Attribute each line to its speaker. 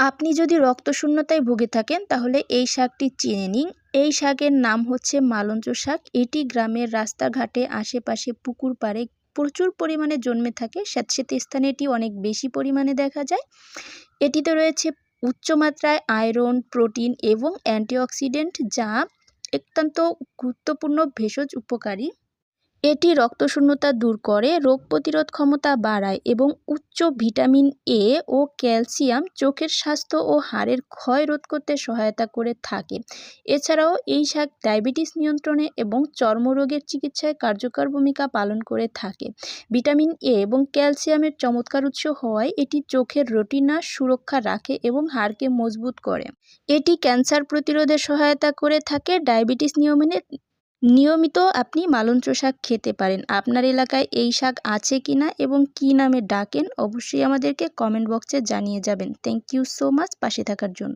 Speaker 1: আপনি যদি রক্তশূন্যতায় ভুগে থাকেন তাহলে এই শাকটি চিনে নিন। এই শাকের নাম হচ্ছে মালঞ্চ শাক। এটি গ্রামের রাস্তাঘাটে, আশেপাশে, পুকুর পাড়ে প্রচুর পরিমাণে জন্মে থাকে। স্যাঁতসেঁতে স্থানে এটি অনেক বেশি পরিমাণে দেখা যায়। এটিতে রয়েছে উচ্চমাত্রায় আয়রন, প্রোটিন এবং অ্যান্টিঅক্সিডেন্ট, যা অত্যন্ত গুরুত্বপূর্ণ ভেষজ উপকারী। এটি রক্তশূন্যতা দূর করে, রোগ প্রতিরোধ ক্ষমতা বাড়ায় এবং উচ্চ ভিটামিন এ ও ক্যালসিয়াম চোখের স্বাস্থ্য ও হাড়ের ক্ষয় রোধ করতে সহায়তা করে থাকে। এছাড়াও এই শাক ডায়াবেটিস নিয়ন্ত্রণে এবং চর্মরোগের চিকিৎসায় কার্যকর ভূমিকা পালন করে থাকে। ভিটামিন এ এবং ক্যালসিয়ামের চমৎকার উৎস হওয়ায় এটি চোখের রেটিনা সুরক্ষা রাখে এবং হাড়কে মজবুত করে। এটি ক্যান্সার প্রতিরোধে সহায়তা করে থাকে। ডায়াবেটিস নিয়মিত আপনি মালঞ্চ শাক খেতে পারেন। আপনার এলাকায় এই শাক আছে কিনা এবং কী নামে ডাকেন অবশ্যই আমাদেরকে কমেন্ট বক্সে জানিয়ে যাবেন। থ্যাংক ইউ সো মাচ পাশে থাকার জন্য।